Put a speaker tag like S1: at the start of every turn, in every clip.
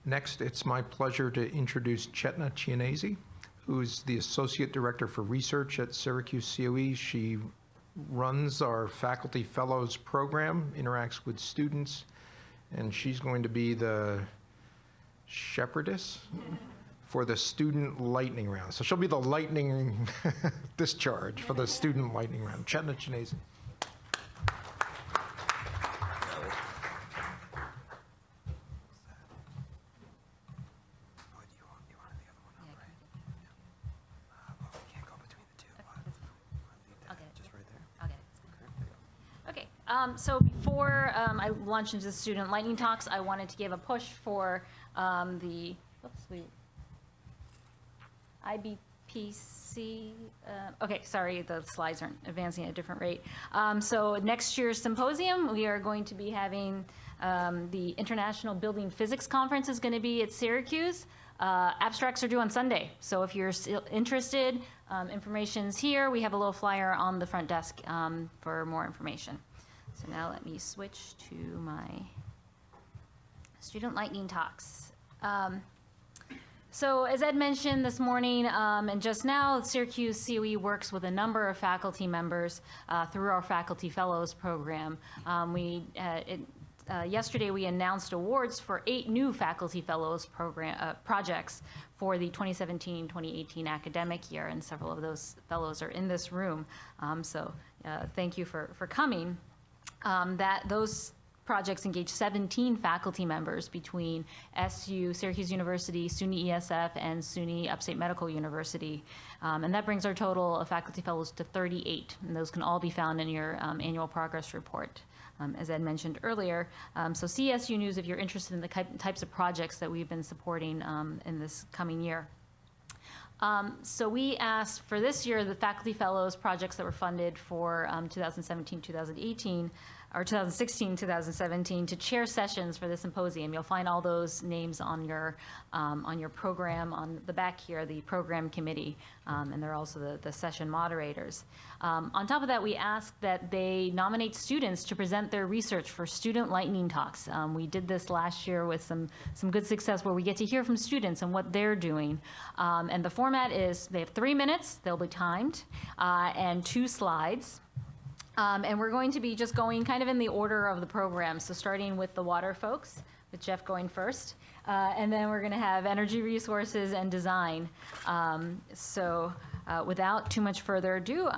S1: Next, it's my pleasure to introduce Chetna Chianese, who's the Associate Director for Research at SyracuseCoE. She runs our Faculty Fellows program, interacts with students, and she's going to be the shepherdess for the student lightning round. So she'll be the lightning discharge for the student lightning round. Chetna Chianese.
S2: So before I launch into the student lightning talks, I wanted to give a push for the IBPC. Okay, sorry, the slides aren't advancing at a different rate. So next year's symposium, we are going to be having the International Building Physics Conference is going to be at Syracuse. Abstracts are due on Sunday, so if you're still interested, information's here. We have a little flyer on the front desk for more information. So now let me switch to my student lightning talks. So as Ed mentioned this morning and just now, SyracuseCoE works with a number of faculty members through our Faculty Fellows program. Yesterday we announced awards for 8 new Faculty Fellows projects for the 2017-2018 academic year, and several of those fellows are in this room. Thank you for coming. Those projects engage 17 faculty members between Syracuse University, SUNY ESF, and SUNY Upstate Medical University. And that brings our total of faculty fellows to 38, and those can all be found in your annual progress report, as Ed mentioned earlier. So CSU News if you're interested in the types of projects that we've been supporting in this coming year. So we asked for this year the Faculty Fellows projects that were funded for 2017-2018, or 2016-2017 to chair sessions for the symposium. You'll find all those names on your program on the back here, the program committee, and they're also the session moderators. On top of that, we asked that they nominate students to present their research for student lightning talks. We did this last year with some good success where we get to hear from students and what they're doing. And the format is they have 3 minutes, they'll be timed, and 2 slides. And we're going to be just going kind of in the order of the program. So starting with the water folks, with Jeff going first. And then we're going to have energy resources and design. Without too much further ado,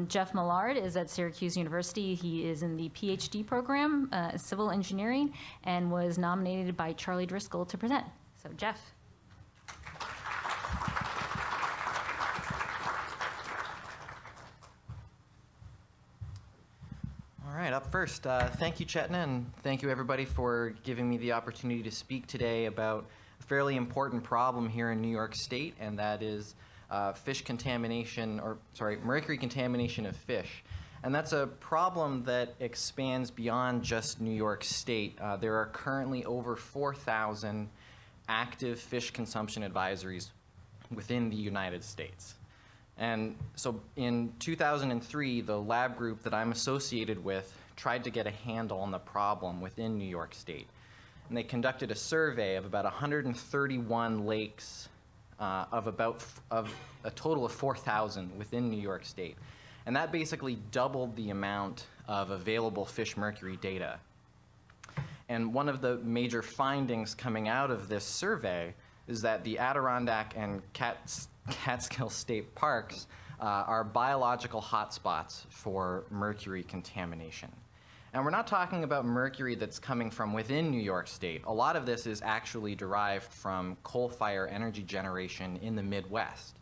S2: Jeff Millard is at Syracuse University. He is in the PhD program, civil engineering, and was nominated by Charlie Driscoll to present. So Jeff.
S3: All right, up first, thank you, Chetna, and thank you, everybody, for giving me the opportunity to speak today about a fairly important problem here in New York State, and that is mercury contamination of fish. And that's a problem that expands beyond just New York State. There are currently over 4,000 active fish consumption advisories within the United States. And so in 2003, the lab group that I'm associated with tried to get a handle on the problem within New York State. And they conducted a survey of about 131 lakes of a total of 4,000 within New York State. And that basically doubled the amount of available fish mercury data. And one of the major findings coming out of this survey is that the Adirondack and Catskill State Parks are biological hotspots for mercury contamination. And we're not talking about mercury that's coming from within New York State. A lot of this is actually derived from coal-fired energy generation in the Midwest.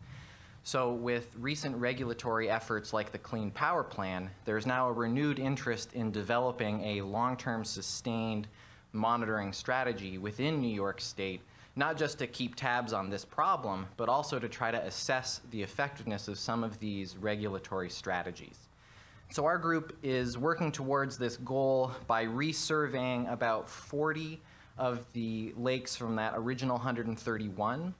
S3: So with recent regulatory efforts like the Clean Power Plan, there's now a renewed interest in developing a long-term sustained monitoring strategy within New York State, not just to keep tabs on this problem, but also to try to assess the effectiveness of some of these regulatory strategies. So our group is working towards this goal by resurveying about 40 of the lakes from that original 131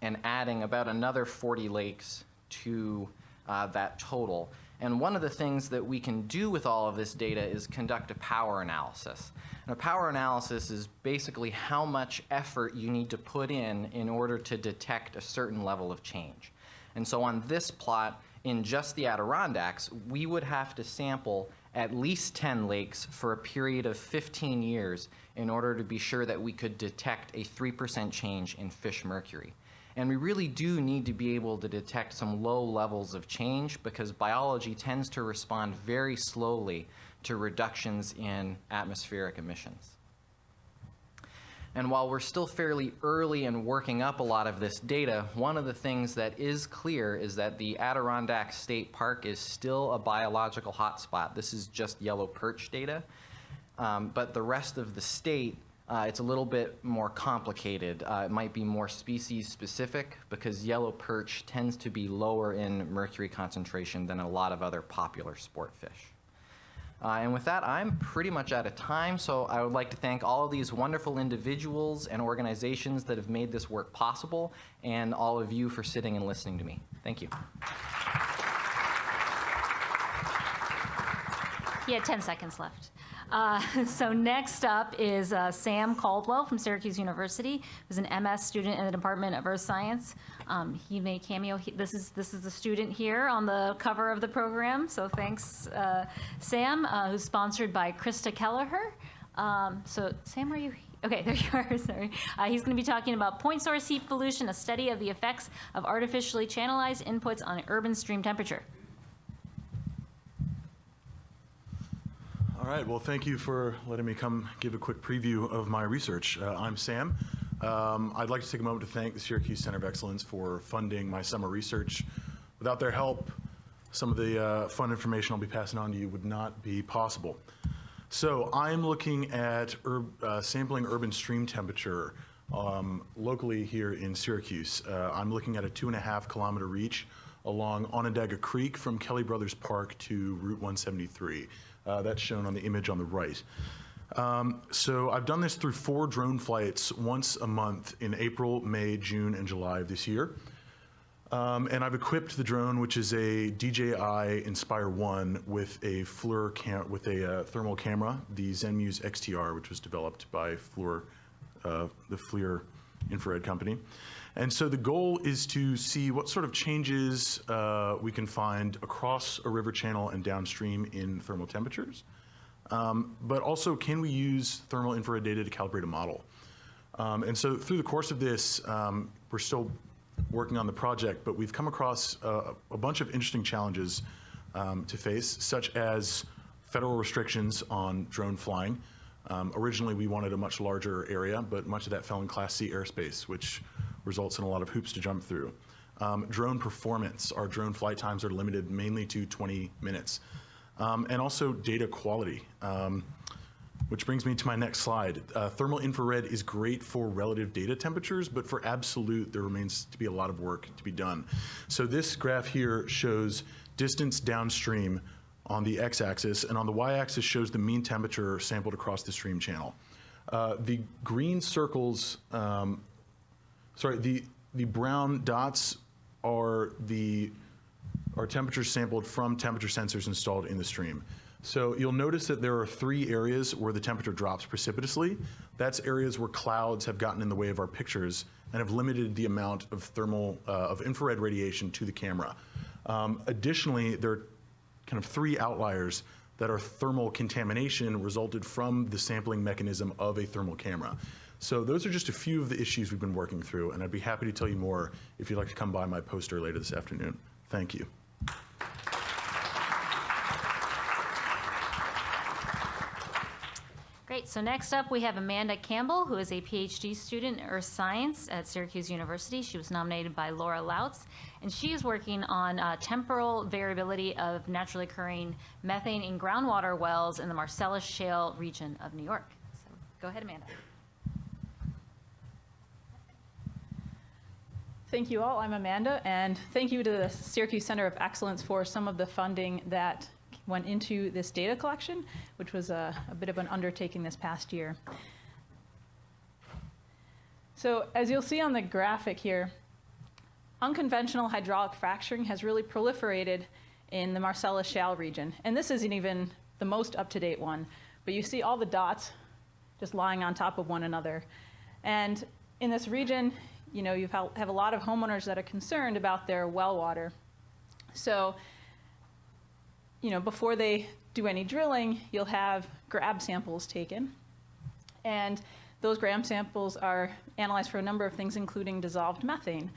S3: and adding about another 40 lakes to that total. And one of the things that we can do with all of this data is conduct a power analysis. And a power analysis is basically how much effort you need to put in order to detect a certain level of change. And so on this plot, in just the Adirondacks, we would have to sample at least 10 lakes for a period of 15 years in order to be sure that we could detect a 3% change in fish mercury. And we really do need to be able to detect some low levels of change because biology tends to respond very slowly to reductions in atmospheric emissions. And while we're still fairly early in working up a lot of this data, one of the things that is clear is that the Adirondack State Park is still a biological hotspot. This is just yellow perch data. But the rest of the state, it's a little bit more complicated. It might be more species specific because yellow perch tends to be lower in mercury concentration than a lot of other popular sport fish. And with that, I'm pretty much out of time, so I would like to thank all of these wonderful individuals and organizations that have made this work possible, and all of you for sitting and listening to me. Thank you.
S2: He had 10 seconds left. So next up is Sam Caldwell from Syracuse University, who's an MS student in the Department of Earth Science. He made cameo. This is the student here on the cover of the program. So thanks, Sam, who's sponsored by Krista Kelleher. So Sam, are you? Okay, there you are. Sorry. He's going to be talking about point source heat pollution, a study of the effects of artificially channelized inputs on urban stream temperature.
S4: All right, well, thank you for letting me come give a quick preview of my research. I'm Sam. I'd like to take a moment to thank the Syracuse Center of Excellence for funding my summer research. Without their help, some of the fun information I'll be passing on to you would not be possible. So I'm looking at sampling urban stream temperature locally here in Syracuse. I'm looking at a 2.5 kilometer reach along Onondaga Creek from Kelly Brothers Park to Route 173. That's shown on the image on the right. So I've done this through 4 drone flights once a month in April, May, June, and July of this year. And I've equipped the drone, which is a DJI Inspire 1 with a thermal camera, the ZenMuse XTR, which was developed by the FLIR infrared company. And so the goal is to see what sort of changes we can find across a river channel and downstream in thermal temperatures. But also, can we use thermal infrared data to calibrate a model? And so through the course of this, we're still working on the project, but we've come across a bunch of interesting challenges to face, such as federal restrictions on drone flying. Originally, we wanted a much larger area, but much of that fell in Class C airspace, which results in a lot of hoops to jump through. Drone performance. Our drone flight times are limited mainly to 20 minutes. And also data quality, which brings me to my next slide. Thermal infrared is great for relative data temperatures, but for absolute, there remains to be a lot of work to be done. So this graph here shows distance downstream on the x-axis, and on the y-axis shows the mean temperature sampled across the stream channel. The green circles, the brown dots are temperatures sampled from temperature sensors installed in the stream. So you'll notice that there are 3 areas where the temperature drops precipitously. That's areas where clouds have gotten in the way of our pictures and have limited the amount of of infrared radiation to the camera. Additionally, there are kind of 3 outliers that are thermal contamination resulted from the sampling mechanism of a thermal camera. So those are just a few of the issues we've been working through, and I'd be happy to tell you more if you'd like to come by my poster later this afternoon. Thank you.
S2: Great. So next up, we have Amanda Campbell, who is a PhD student in Earth Science at Syracuse University. She was nominated by Laura Lautz, and she is working on temporal variability of naturally occurring methane in groundwater wells in the Marcellus Shale region of New York. So go ahead, Amanda.
S5: Thank you all. I'm Amanda, and thank you to the Syracuse Center of Excellence for some of the funding that went into this data collection, which was a bit of an undertaking this past year. So as you'll see on the graphic here, unconventional hydraulic fracturing has really proliferated in the Marcellus Shale region. And this isn't even the most up-to-date one, but you see all the dots just lying on top of one another. And in this region, you know, you have a lot of homeowners that are concerned about their well water. So, you know, before they do any drilling, you'll have grab samples taken. And those grab samples are analyzed for a number of things, including dissolved methane.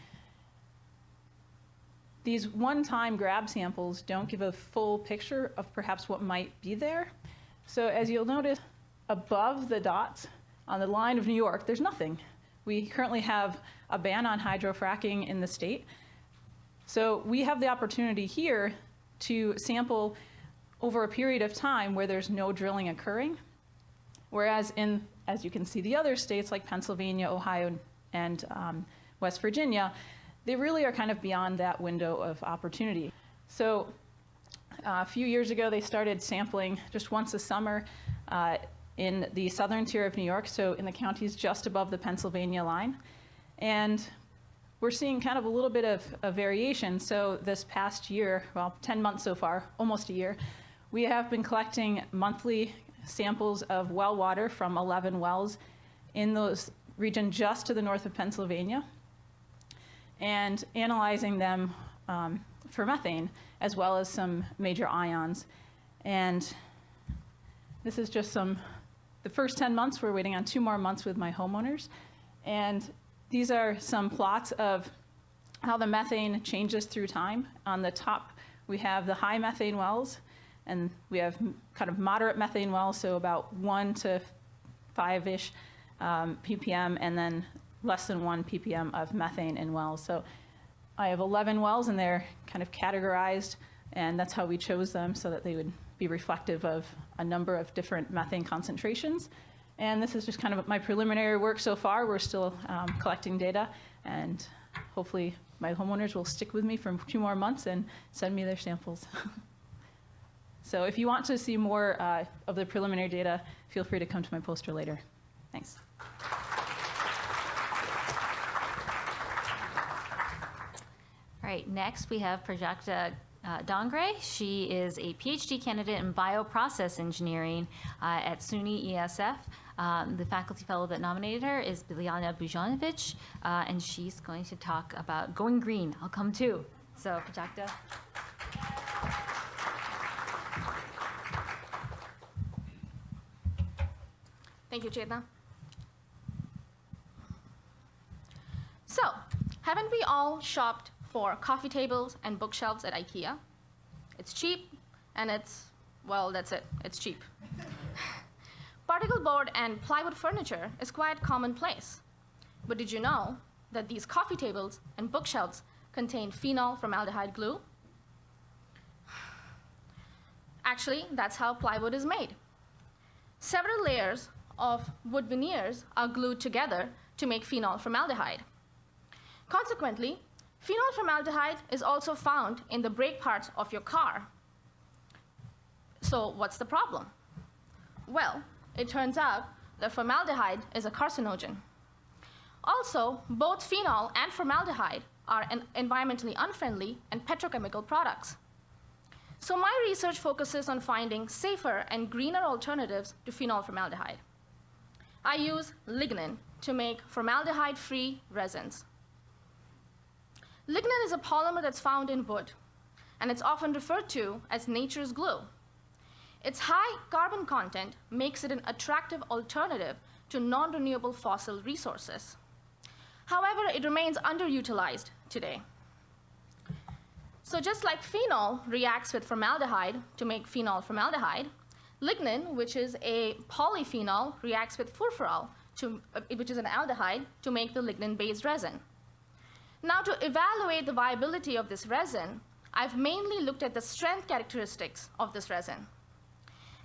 S5: These one-time grab samples don't give a full picture of perhaps what might be there. So as you'll notice, above the dots on the line of New York, there's nothing. We currently have a ban on hydrofracking in the state. So we have the opportunity here to sample over a period of time where there's no drilling occurring. Whereas in, as you can see, the other states like Pennsylvania, Ohio, and West Virginia, they really are kind of beyond that window of opportunity. So a few years ago, they started sampling just once a summer in the southern tier of New York, so in the counties just above the Pennsylvania line. And we're seeing kind of a little bit of a variation. So this past year, well, 10 months so far, almost a year, we have been collecting monthly samples of well water from 11 wells in those region just to the north of Pennsylvania and analyzing them for methane as well as some major ions. And this is just the first 10 months. We're waiting on 2 more months with my homeowners. And these are some plots of how the methane changes through time. On the top, we have the high methane wells, and we have kind of moderate methane wells, so about 1 to 5-ish ppm, and then less than 1 ppm of methane in wells. So I have 11 wells, and they're kind of categorized, and that's how we chose them, so that they would be reflective of a number of different methane concentrations. And this is just kind of my preliminary work so far. We're still collecting data, and hopefully my homeowners will stick with me for 2 more months and send me their samples. So if you want to see more of the preliminary data, feel free to come to my poster later. Thanks.
S2: All right, next we have Prajakta Dongre. She is a PhD candidate in bioprocess engineering at SUNY ESF. The faculty fellow that nominated her is Biljana Bujanovic, and she's going to talk about going green. I'll come too. So, Prajakta.
S6: Thank you, Chetna. So, haven't we all shopped for coffee tables and bookshelves at IKEA? It's cheap, and well, that's it. It's cheap. Particle board and plywood furniture is quite commonplace. But did you know that these coffee tables and bookshelves contain phenol formaldehyde glue? Actually, that's how plywood is made. Several layers of wood veneers are glued together to make phenol formaldehyde. Consequently, phenol formaldehyde is also found in the brake parts of your car. So what's the problem? Well, it turns out that formaldehyde is a carcinogen. Also, both phenol and formaldehyde are environmentally unfriendly and petrochemical products. So my research focuses on finding safer and greener alternatives to phenol formaldehyde. I use lignin to make formaldehyde-free resins. Lignin is a polymer that's found in wood, and it's often referred to as nature's glue. Its high carbon content makes it an attractive alternative to non-renewable fossil resources. However, it remains underutilized today. So just like phenol reacts with formaldehyde to make phenol formaldehyde, lignin, which is a polyphenol, reacts with furfural, which is an aldehyde, to make the lignin-based resin. Now, to evaluate the viability of this resin, I've mainly looked at the strength characteristics of this resin.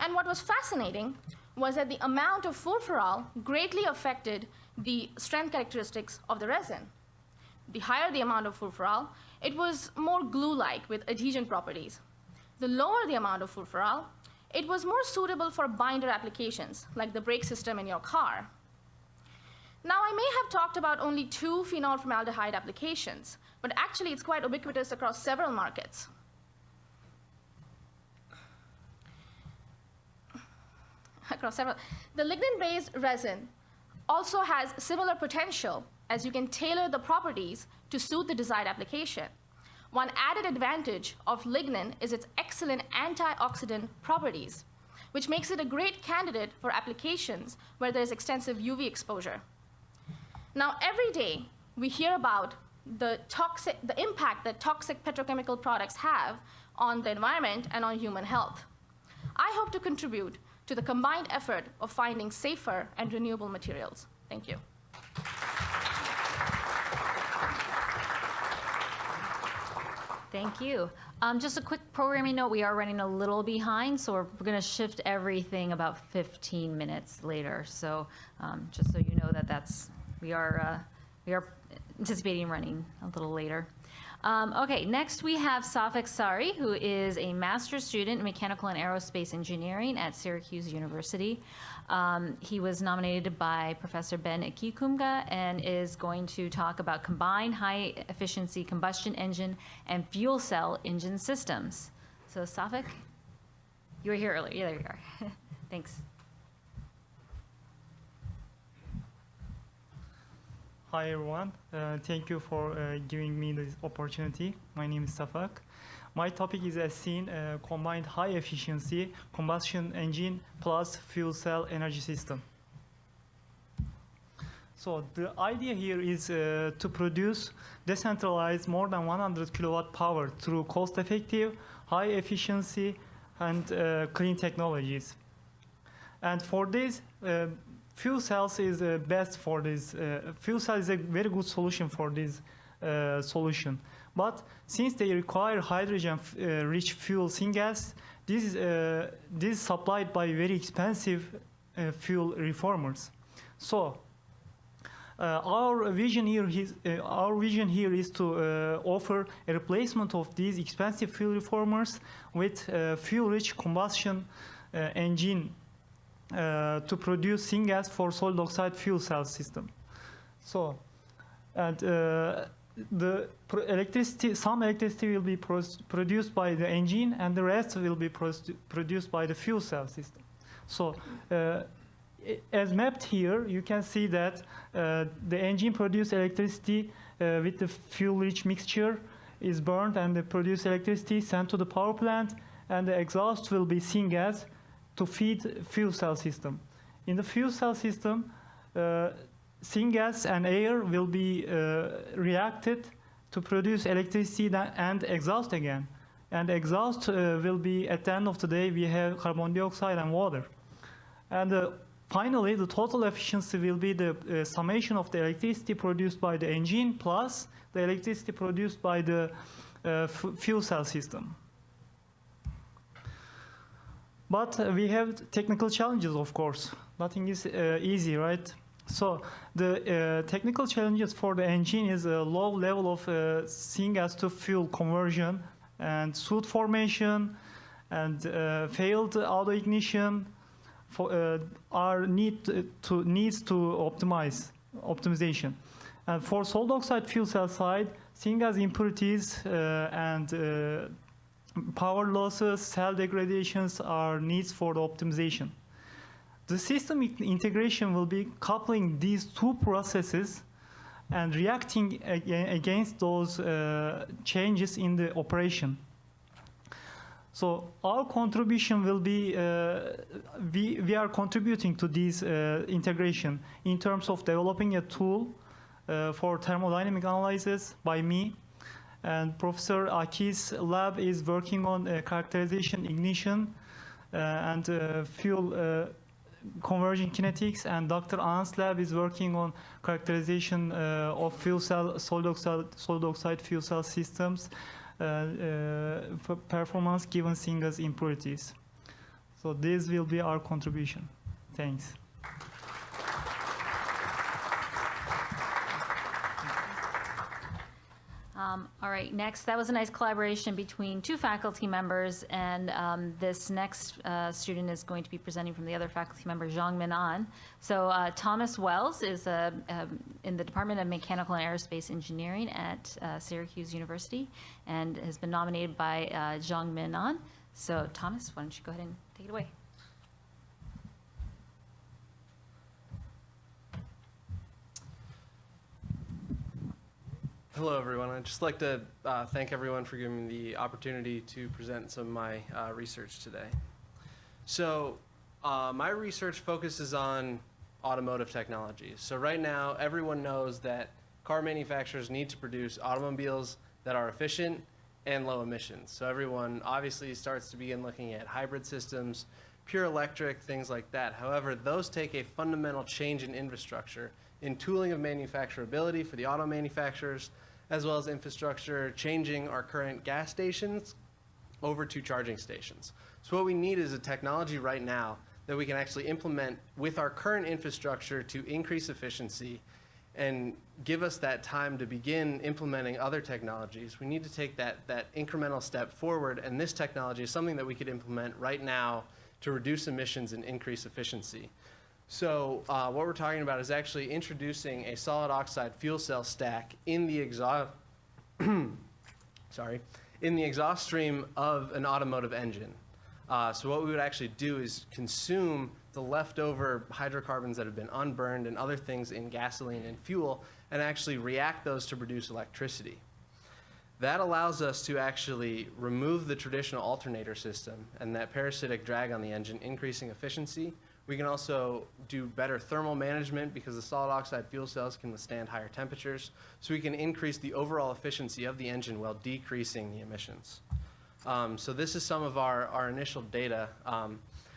S6: And what was fascinating was that the amount of furfural greatly affected the strength characteristics of the resin. The higher the amount of furfural, it was more glue-like with adhesion properties. The lower the amount of furfural, it was more suitable for binder applications, like the brake system in your car. Now, I may have talked about only 2 phenol formaldehyde applications, but actually it's quite ubiquitous across several markets. across several. The lignin-based resin also has similar potential, as you can tailor the properties to suit the desired application. One added advantage of lignin is its excellent antioxidant properties, which makes it a great candidate for applications where there's extensive UV exposure. Now, every day we hear about the impact that toxic petrochemical products have on the environment and on human health. I hope to contribute to the combined effort of finding safer and renewable materials. Thank you.
S2: Thank you. Just a quick programming note, we are running a little behind, so we're going to shift everything about 15 minutes later. So just so you know that we are anticipating running a little later. Okay, next we have Safak Sari, who is a master's student in mechanical and aerospace engineering at Syracuse University. He was nominated by Professor Ben Akikumga and is going to talk about combined high-efficiency combustion engine and fuel cell engine systems. So Safak, you were here earlier. Yeah, there you are. Thanks.
S7: Hi everyone, thank you for giving me this opportunity. My name is Safak. My topic is as seen, combined high efficiency combustion engine plus fuel cell energy system. So the idea here is to produce decentralized more than 100 kilowatt power through cost effective, high efficiency and clean technologies. And for this, fuel cells is best for this. Fuel cell is a very good solution for this solution. But since they require hydrogen-rich fuel syngas, this is supplied by very expensive fuel reformers. So our vision here is to offer a replacement of these expensive fuel reformers with fuel-rich combustion engine to produce syngas for solid oxide fuel cell system. So, and some electricity will be produced by the engine, and the rest will be produced by the fuel cell system. So, as mapped here, you can see that the engine produces electricity with the fuel-rich mixture is burned, and the produced electricity sent to the power plant, and the exhaust will be syngas to feed fuel cell system. In the fuel cell system, syngas and air will be reacted to produce electricity and exhaust again. And exhaust will be, at the end of the day, we have carbon dioxide and water. And finally, the total efficiency will be the summation of the electricity produced by the engine plus the electricity produced by the fuel cell system. But we have technical challenges, of course. Nothing is easy, right? So the technical challenges for the engine is a low level of syngas to fuel conversion and soot formation and failed auto ignition needs to optimization. And for solid oxide fuel cell side, syngas impurities and power losses, cell degradations are needs for the optimization. The system integration will be coupling these two processes and reacting against those changes in the operation. So our contribution will be, we are contributing to this integration in terms of developing a tool for thermodynamic analysis by me. And Professor Aki's lab is working on characterization, ignition, and fuel conversion kinetics. And Dr. An's lab is working on characterization of fuel cell, solid oxide fuel cell systems, for performance given syngas impurities. So this will be our contribution. Thanks.
S2: All right, next, that was a nice collaboration between two faculty members, and this next student is going to be presenting from the other faculty member, Zhangmin An. So Thomas Wells is in the Department of Mechanical and Aerospace Engineering at Syracuse University and has been nominated by Zhangmin An. So Thomas, why don't you go ahead and take it away.
S8: Hello, everyone. I'd just like to thank everyone for giving me the opportunity to present some of my research today. So my research focuses on automotive technology. So right now, everyone knows that car manufacturers need to produce automobiles that are efficient and low emissions. So everyone obviously starts to begin looking at hybrid systems, pure electric, things like that. However, those take a fundamental change in infrastructure, in tooling of manufacturability for the auto manufacturers, as well as infrastructure, changing our current gas stations over to charging stations. So what we need is a technology right now that we can actually implement with our current infrastructure to increase efficiency and give us that time to begin implementing other technologies. We need to take that incremental step forward, and this technology is something that we could implement right now to reduce emissions and increase efficiency. So what we're talking about is actually introducing a solid oxide fuel cell stack in the exhaust, in the exhaust stream of an automotive engine. So what we would actually do is consume the leftover hydrocarbons that have been unburned and other things in gasoline and fuel, and actually react those to produce electricity. That allows us to actually remove the traditional alternator system and that parasitic drag on the engine, increasing efficiency. We can also do better thermal management because the solid oxide fuel cells can withstand higher temperatures. So we can increase the overall efficiency of the engine while decreasing the emissions. So this is some of our initial data.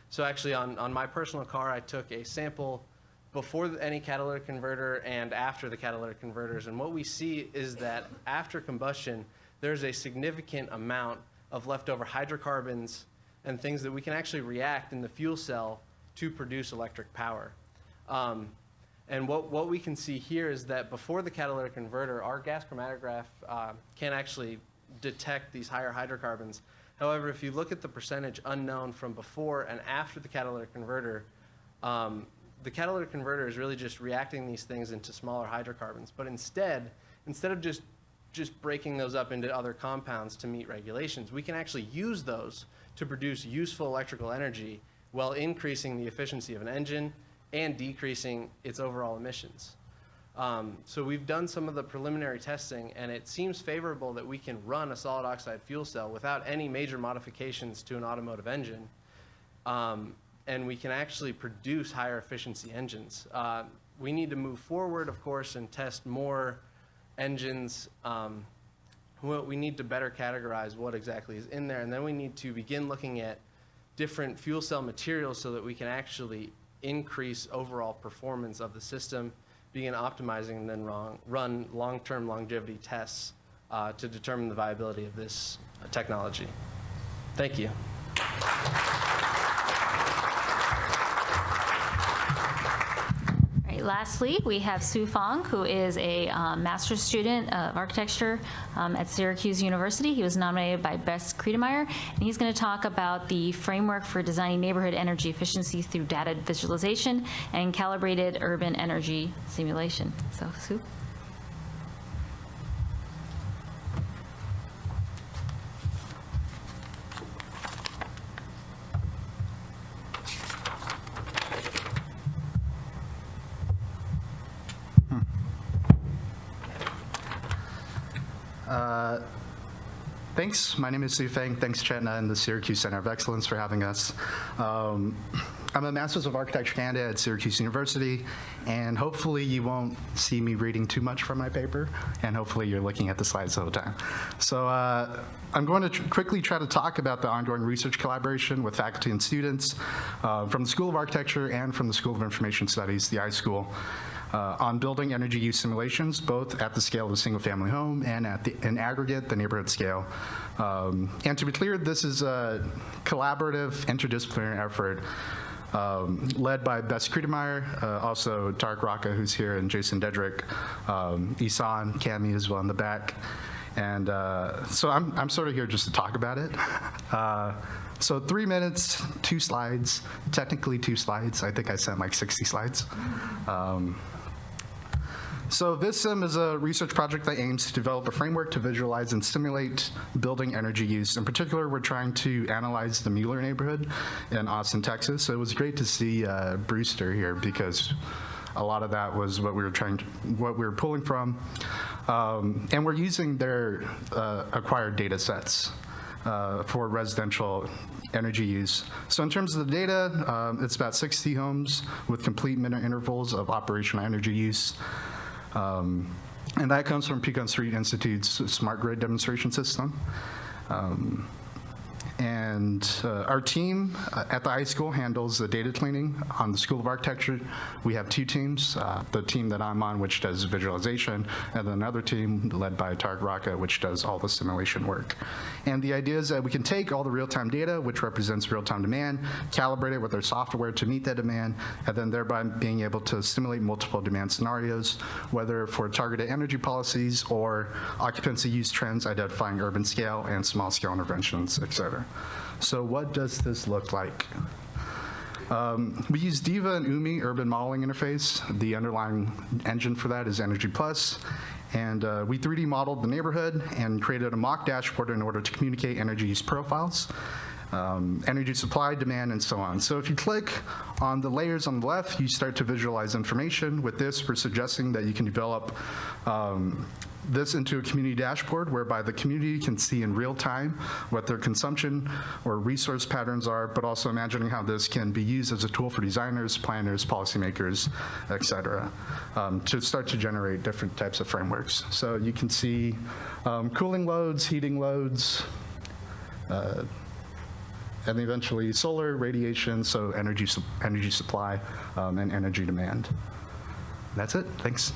S8: So actually on my personal car, I took a sample before any catalytic converter and after the catalytic converters. And what we see is that after combustion, there's a significant amount of leftover hydrocarbons and things that we can actually react in the fuel cell to produce electric power. And what we can see here is that before the catalytic converter, our gas chromatograph can actually detect these higher hydrocarbons. However, if you look at the percentage unknown from before and after the catalytic converter is really just reacting these things into smaller hydrocarbons. But instead of just breaking those up into other compounds to meet regulations, we can actually use those to produce useful electrical energy while increasing the efficiency of an engine and decreasing its overall emissions. So we've done some of the preliminary testing, and it seems favorable that we can run a solid oxide fuel cell without any major modifications to an automotive engine, and we can actually produce higher efficiency engines. We need to move forward, of course, and test more engines. We need to better categorize what exactly is in there, and then we need to begin looking at different fuel cell materials so that we can actually increase overall performance of the system, begin optimizing, and then run long-term longevity tests to determine the viability of this technology. Thank you.
S2: All right, lastly, we have Su Fong, who is a master's student of architecture at Syracuse University. He was nominated by Bess Credemeyer, and he's going to talk about the framework for designing neighborhood energy efficiency through data visualization and calibrated urban energy simulation. So, Su?
S9: Thanks. My name is Su Feng. Thanks, Chetna and the Syracuse Center of Excellence for having us. I'm a Master's of Architecture candidate at Syracuse University, and hopefully you won't see me reading too much from my paper, and hopefully you're looking at the slides the whole time. So I'm going to quickly try to talk about the ongoing research collaboration with faculty and students from the School of Architecture and from the School of Information Studies, the iSchool, on building energy use simulations, both at the scale of a single-family home and in aggregate, the neighborhood scale. And to be clear, this is a collaborative, interdisciplinary effort led by Bess Credemeyer, also Tarek Raka, who's here, and Jason Dedrick, Isan, Cami as well in the back. And so I'm sort of here just to talk about it. So 3 minutes, 2 slides, technically 2 slides. I think I sent like 60 slides. So VisSim is a research project that aims to develop a framework to visualize and simulate building energy use. In particular, we're trying to analyze the Mueller neighborhood in Austin, Texas. So it was great to see Brewster here because a lot of that was what we were pulling from. And we're using their acquired data sets for residential energy use. So in terms of the data, it's about 60 homes with complete minute intervals of operational energy use. And that comes from Pecan Street Institute's Smart Grid demonstration system. And our team at the high school handles the data cleaning. On the School of Architecture, we have two teams. The team that I'm on, which does visualization, and then another team led by Tarek Raka, which does all the simulation work. And the idea is that we can take all the real-time data, which represents real-time demand, calibrate it with our software to meet that demand, and then thereby being able to simulate multiple demand scenarios, whether for targeted energy policies or occupancy use trends, identifying urban scale and small scale interventions, et cetera. So what does this look like? We use Diva and UMI urban modeling interface. The underlying engine for that is Energy Plus. And we 3D modeled the neighborhood and created a mock dashboard in order to communicate energy use profiles, energy supply, demand, and so on. So if you click on the layers on the left, you start to visualize information. With this, we're suggesting that you can develop this into a community dashboard whereby the community can see in real time what their consumption or resource patterns are, but also imagining how this can be used as a tool for designers, planners, policymakers, et cetera, to start to generate different types of frameworks. So you can see cooling loads, heating loads, and eventually solar, radiation, so energy supply, and energy demand. That's it. Thanks.